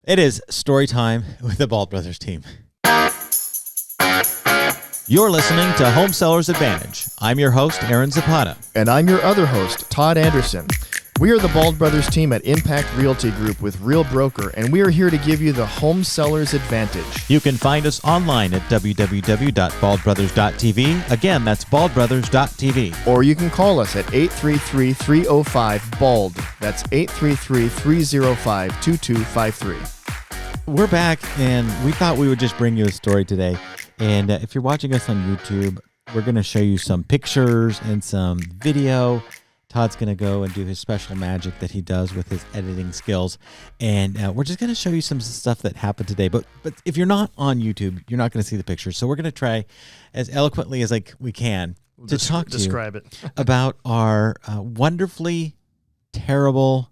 It is story time with the Bald Brothers team. You're listening to Home Sellers Advantage. I'm your host, Aaron Zapata. And I'm your other host, Todd Anderson. We are the Bald Brothers team at Impact Realty Group with Real Broker, and we are here to give you the Home Sellers Advantage. You can find us online at www.baldbrothers.tv. Again, that's baldbrothers.tv. Or you can call us at 833-305-BALD. That's 833-305-2253. We're back, and we thought we would just bring you a story today. And if you're watching us on YouTube, we're going to show you some pictures and some video. Todd's going to go and do his special magic that he does with his editing skills. And we're just going to show you some stuff that happened today. But if you're not on YouTube, you're not going to see the pictures. So we're going to try as eloquently as we can to talk to describe you it. about our wonderfully terrible,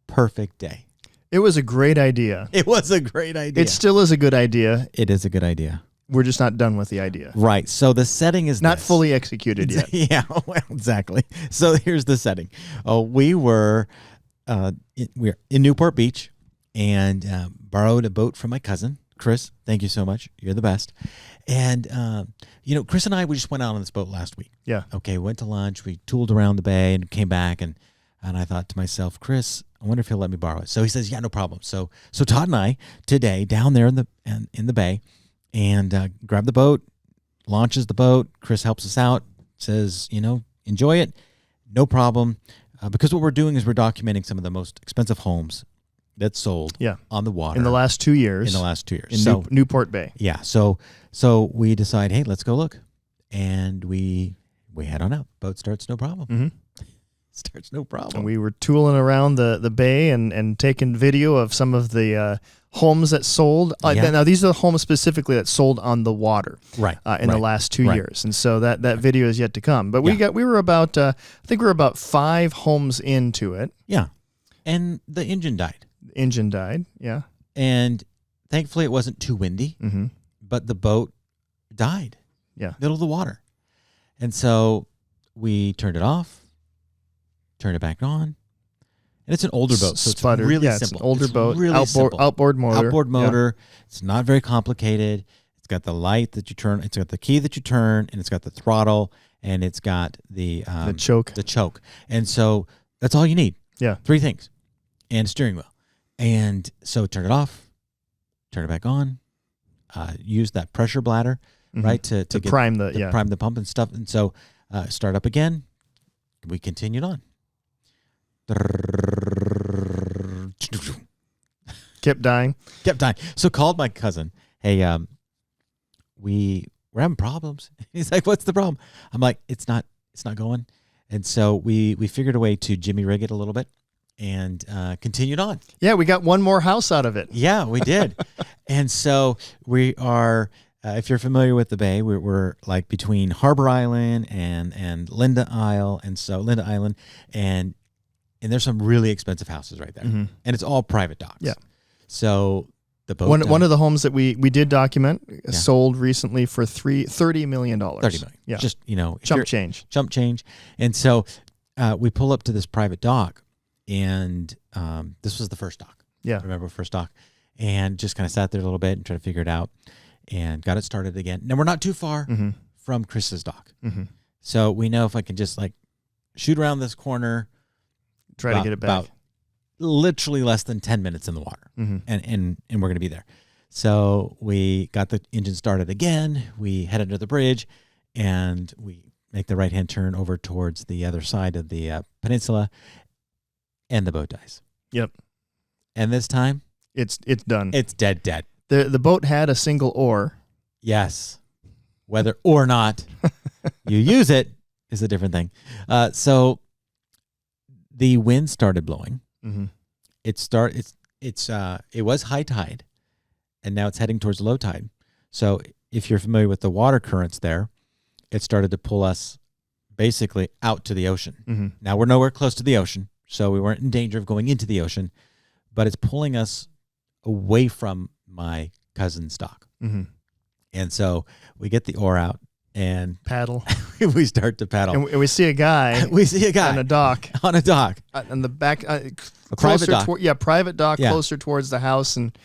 perfect day. It was a great idea. It was a great idea. It still is a good idea. It is a good idea. We're just not done with the idea. Right. So the setting is not this. fully executed yet. Yeah, well, exactly. So here's the setting. We're in Newport Beach and borrowed a boat from my cousin, Chris. Thank you so much. You're the best. And, Chris and I, we just went out on this boat last week. Yeah. Okay, went to lunch. We tooled around the bay and came back. And I thought to myself, Chris, I wonder if he'll let me borrow it. So he says, yeah, no problem. So Todd and I today down there in the bay, and grab the boat, launches the boat. Chris helps us out, says, enjoy it, no problem. Because what we're doing is we're documenting some of the most expensive homes that sold on the water. In the last 2 years. In Newport Bay. Yeah. So we decide, hey, let's go look. And we head on out. Boat starts, no problem. Mm-hmm. Starts, no problem. And we were tooling around the bay and taking video of some of the homes that sold. Now, these are the homes specifically that sold on the water, right? In the last 2 years, and so that video is yet to come. But we were about I think we were about 5 homes into it. Yeah, and the engine died. Yeah, and thankfully it wasn't too windy. Mm-hmm. But the boat died. Yeah, middle of the water, and so we turned it off, turned it back on. And it's an older boat, so it's really simple. It's an older boat, really outboard motor. Outboard motor. Yeah. It's not very complicated. It's got the light that you turn. It's got the key that you turn, and it's got the throttle, and it's got the choke. The choke. And so that's all you need. Yeah. 3 things. And a steering wheel. And so turn it off, turn it back on, use that pressure bladder, right, to prime the pump and stuff. And so start up again. We continued on. Kept dying. So called my cousin. Hey, we're having problems. He's like, what's the problem? I'm like, it's not going. And so we figured a way to Jimmy rig it a little bit and continued on. Yeah, we got one more house out of it. Yeah, we did. And so we are, if you're familiar with the bay, we're like between Harbor Island and Linda Island, and there's some really expensive houses right there. Mm-hmm. And it's all private docks. Yeah. So the boat... One of the homes that we did document sold recently for $30 million. $30 million. Yeah. Just, Chump change. And so we pull up to this private dock, and this was the first dock. Yeah. I remember first dock. And just kind of sat there a little bit and tried to figure it out and got it started again. Now, we're not too far from Chris's dock. Mm-hmm. So we know if I can just shoot around this corner... Try to get it back. About literally less than 10 minutes in the water, and we're going to be there. So we got the engine started again. We head under the bridge, and we make the right-hand turn over towards the other side of the peninsula, and the boat dies. Yep. And this time, it's done. It's dead. The boat had a single oar. Yes. Whether or not you use it is a different thing. So the wind started blowing. Mm-hmm. It was high tide, and now it's heading towards low tide. So if you're familiar with the water currents there, it started to pull us basically out to the ocean. Mm-hmm. Now we're nowhere close to the ocean, so we weren't in danger of going into the ocean, but it's pulling us away from my cousin's dock. Mm-hmm. And so we get the oar out, and paddle. we start to paddle. And we see a guy. We see a guy on a dock. On a dock. On the back. A private dock. Private dock closer towards the house, and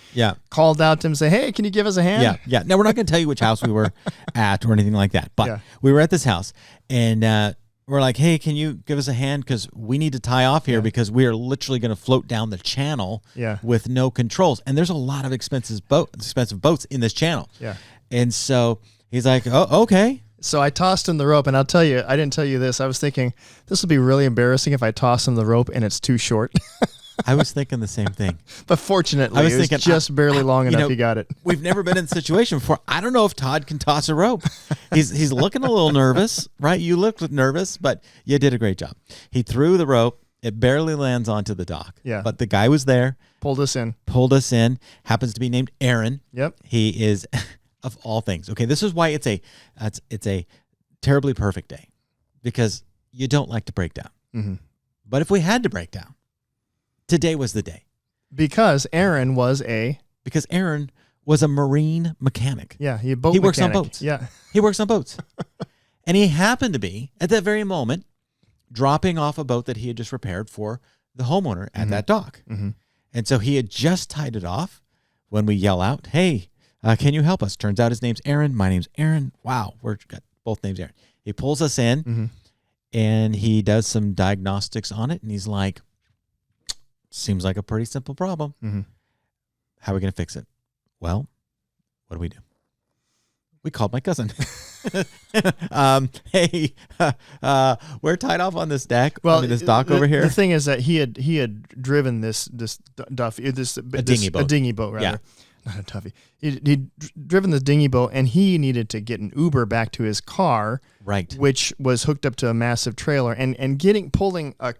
called out to him, say, "Hey, can you give us a hand?" Yeah. Now, we're not going to tell you which house we were at or anything like that, but we were at this house, and we're like, "Hey, can you give us a hand? Because we need to tie off here because we are literally going to float down the channel with no controls, and there's a lot of expensive boats in this channel." Yeah. And so he's like, "Oh, okay." So I tossed him the rope, and I'll tell you, I didn't tell you this. I was thinking this would be really embarrassing if I toss him the rope and it's too short. I was thinking the same thing. But fortunately, it was just barely long enough he got it. We've never been in a situation before. I don't know if Todd can toss a rope. He's looking a little nervous, right? You looked nervous, but you did a great job. He threw the rope. It barely lands onto the dock. Yeah. But the guy was there. Pulled us in. Happens to be named Aaron. Yep. He is... Of all things. Okay, this is why it's a terribly perfect day, because you don't like to break down. Mm-hmm. But if we had to break down, today was the day. Because Aaron was a marine mechanic. Yeah, he works on boats. Yeah. He works on boats. And he happened to be, at that very moment, dropping off a boat that he had just repaired for the homeowner at that dock. Mm-hmm. And so he had just tied it off when we yell out, "Hey, can you help us?" Turns out his name's Aaron. My name's Aaron. Wow, we've got both names Aaron. He pulls us in, and he does some diagnostics on it, and he's like, "Seems like a pretty simple problem. How are we going to fix it?" Well, what do? We called my cousin. "Hey, we're tied off on this deck. This dock over here." The thing is that he had driven this dinghy boat rather. Yeah. Not a toughie. He'd driven the dinghy boat, and he needed to get an Uber back to his car, right? Which was hooked up to a massive trailer. And pulling a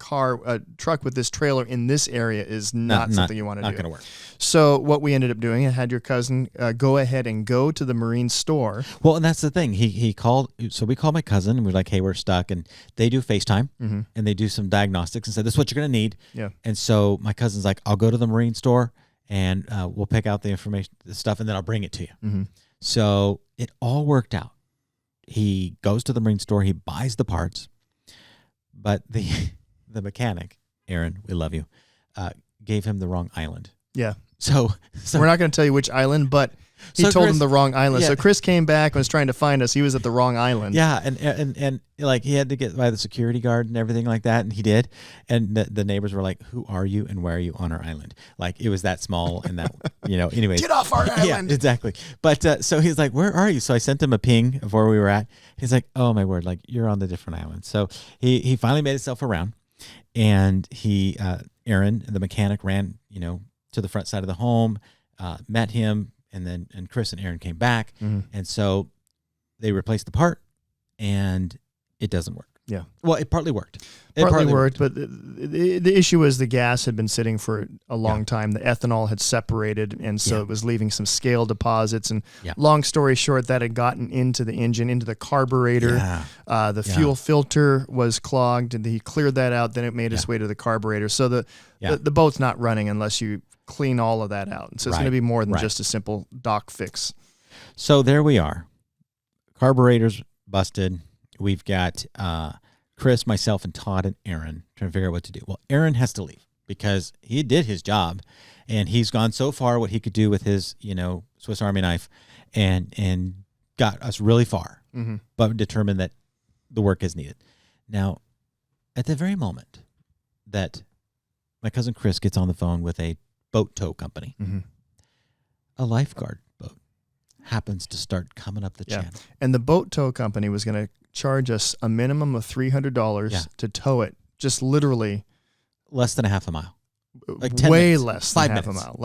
truck with this trailer in this area is not something you want to do. Not going to work. So what we ended up doing, I had your cousin go ahead and go to the marine store. Well, and that's the thing. He called. So we called my cousin, and we're like, "Hey, we're stuck," and they do FaceTime, and they do some diagnostics, and said, "This is what you're going to need." Yeah. And so my cousin's like, "I'll go to the marine store, and we'll pick out the information, the stuff, and then I'll bring it to you." Mm-hmm. So it all worked out. He goes to the marine store. He buys the parts, but the mechanic, Aaron, we love you, gave him the wrong island. Yeah. So we're not going to tell you which island, but he told him the wrong island. Yeah. So Chris came back and was trying to find us. He was at the wrong island. Yeah, and like he had to get by the security guard and everything like that, and he did. And the neighbors were like, "Who are you and why are you on our island?" Like it was that small and that, anyways. Get off our island. Yeah, exactly. But so he's like, "Where are you?" So I sent him a ping of where we were at. He's like, "Oh my word, like you're on the different island." So he finally made himself around, and Aaron, the mechanic, ran, to the front side of the home, met him. And Chris and Aaron came back, and so they replaced the part, and it doesn't work. Yeah. Well, it partly worked. Partly worked, but the issue was the gas had been sitting for a long time. The ethanol had separated, and so it was leaving some scale deposits. And long story short, that had gotten into the engine, into the carburetor. Yeah. The fuel filter was clogged, and he cleared that out. Then it made its way to the carburetor. So the boat's not running unless you clean all of that out. So it's going to be more than just a simple dock fix. So there we are. Carburetor's busted. We've got Chris, myself, and Todd and Aaron trying to figure out what to do. Well, Aaron has to leave because he did his job, and he's gone so far what he could do with his, Swiss Army knife, and got us really far, but determined that the work is needed. Now, at the very moment that my cousin Chris gets on the phone with a boat tow company, a lifeguard boat happens to start coming up the channel. And the boat tow company was going to charge us a minimum of $300 to tow it, just literally less than a half a mile. Like 10 way minutes, less 5 than half minutes. a mile.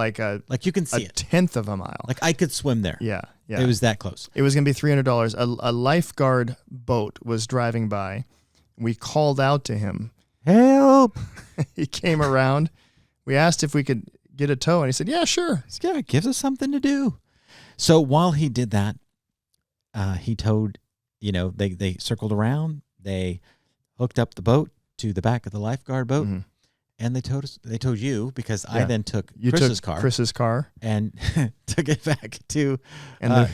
Like you can see a it. tenth of a mile. Like I could swim there. Yeah. It was that close. It was going to be $300. A lifeguard boat was driving by. We called out to him. Help! He came around. We asked if we could get a tow, and he said, "Yeah, sure." Yeah, it gives us something to do. So while he did that, he towed, they circled around. They hooked up the boat to the back of the lifeguard boat, and they towed you because I then took Chris's car and took it back to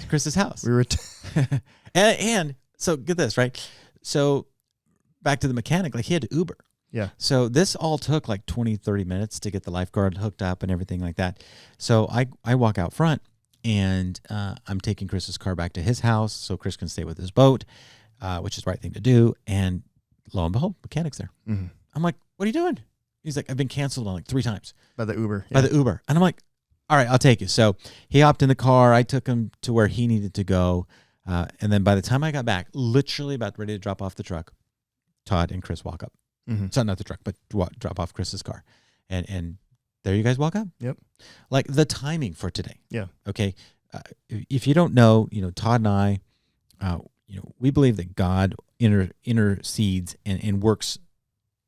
Chris's house. We were and So get this, right? So back to the mechanic, like he had to Uber. Yeah. So this all took like 20, 30 minutes to get the lifeguard hooked up and everything like that. So I walk out front and I'm taking Chris's car back to his house so Chris can stay with his boat, which is the right thing to do. And lo and behold, mechanic's there. Mm-hmm. I'm like, what are you doing? He's like, I've been canceled on like 3 times. By the Uber. By the Uber. And I'm like, all right, I'll take you. So he hopped in the car. I took him to where he needed to go. And then by the time I got back, literally about ready to drop off the truck, Todd and Chris walk up. Mm-hmm. So not the truck, but drop off Chris's car. And there you guys walk up. Yep. Like the timing for today. Yeah. Okay. If you don't know, Todd and I, we believe that God intercedes and works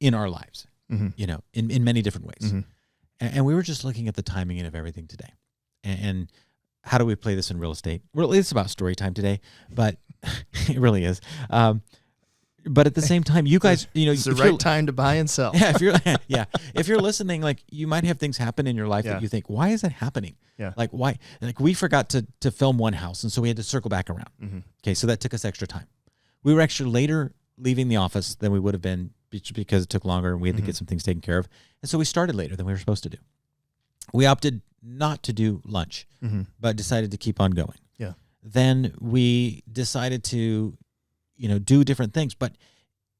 in our lives, mm-hmm. In many different ways. Mm-hmm. And we were just looking at the timing of everything today. And how do we play this in real estate? Well, it's about story time today, but it really is. But at the same time, you guys, it's the right time to buy and sell. Yeah, if you're listening, like you might have things happen in your life that you think, why is that happening? Yeah. Like why? Like we forgot to film one house, and so we had to circle back around. Mm-hmm. Okay, so that took us extra time. We were actually later leaving the office than we would have been because it took longer, and we had to get some things taken care of, and so we started later than we were supposed to do. We opted not to do lunch, but decided to keep on going. Yeah. Then we decided to do different things. But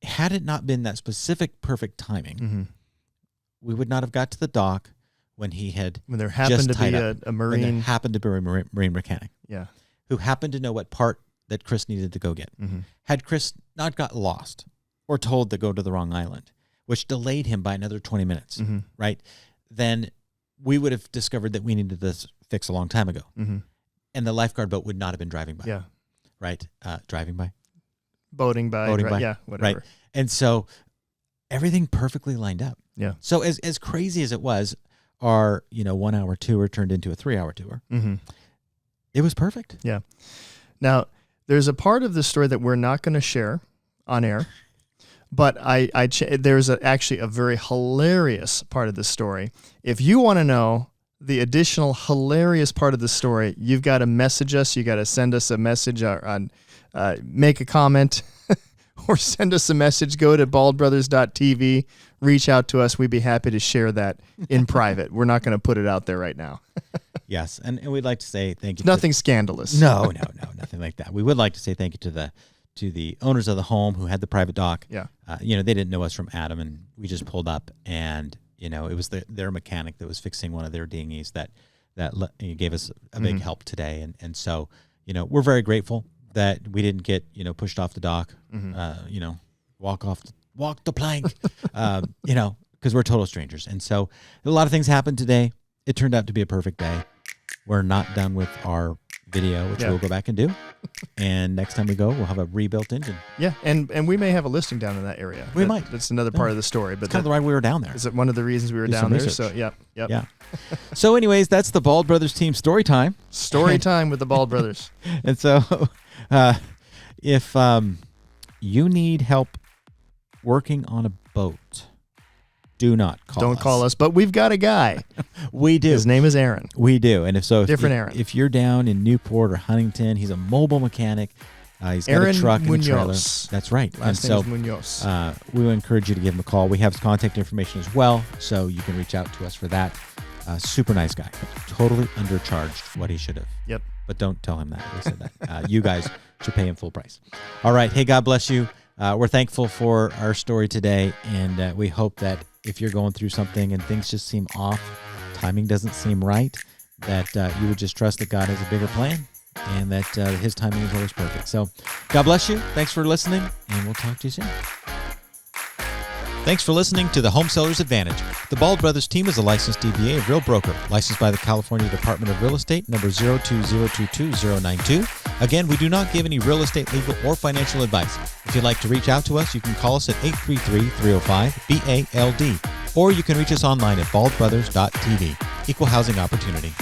had it not been that specific perfect timing, we would not have got to the dock when there happened to be a marine. When there happened to be a marine mechanic. Yeah. Who happened to know what part that Chris needed to go get. Mm-hmm. Had Chris not got lost or told to go to the wrong island, which delayed him by another 20 minutes, right? Then we would have discovered that we needed this fix a long time ago. Mm-hmm. And the lifeguard boat would not have been driving by. Yeah. Right? Driving by. Boating by. Yeah, whatever. Right. And so everything perfectly lined up. Yeah. So as crazy as it was, our 1 hour tour turned into a 3 hour tour. Mm-hmm. It was perfect. Yeah. Now, there's a part of the story that we're not going to share on air, but there's actually a very hilarious part of the story. If you want to know the additional hilarious part of the story, you've got to message us. You got to send us a message on make a comment or send us a message. Go to baldbrothers.tv, reach out to us. We'd be happy to share that in private. We're not going to put it out there right now. Yes, and we'd like to say thank you. Nothing scandalous. No, nothing like that. We would like to say thank you to the owners of the home who had the private dock. Yeah. They didn't know us from Adam, and we just pulled up, and it was their mechanic that was fixing one of their dinghies that gave us a big help today, and so we're very grateful that we didn't get pushed off the dock, walk the plank, because we're total strangers, and so a lot of things happened today. It turned out to be a perfect day. We're not done with our video, which we'll go back and do. And next time we go, we'll have a rebuilt engine. Yeah, and we may have a listing down in that area. We might. That's another part of the story. But it's kind of why we were down there. Is it one of the reasons we were down there? So, yep. Yeah. So anyways, that's the Bald Brothers team story time. Story time with the Bald Brothers. And so if you need help working on a boat, do not call us. Don't call us, but we've got a guy. We do. His name is Aaron. We do. And Aaron. If you're down in Newport or Huntington, he's a mobile mechanic. He's got Aaron a truck and Munoz. a trailer. That's right. Last name is Munoz. We would encourage you to give him a call. We have his contact information as well, so you can reach out to us for that. Super nice guy. Totally undercharged what he should have. Yep. But don't tell him that we said that. You guys should pay him full price. All right. Hey, God bless you. We're thankful for our story today, and we hope that if you're going through something and things just seem off, timing doesn't seem right, that you would just trust that God has a bigger plan and that his timing is always perfect. So God bless you. Thanks for listening, and we'll talk to you soon. Thanks for listening to the Home Sellers Advantage. The Bald Brothers team is a licensed DBA of Real Broker, licensed by the California Department of Real Estate, number 02022-092. Again, we do not give any real estate, legal, or financial advice. If you'd like to reach out to us, you can call us at 833-305-BALD, or you can reach us online at baldbrothers.tv. Equal housing opportunity.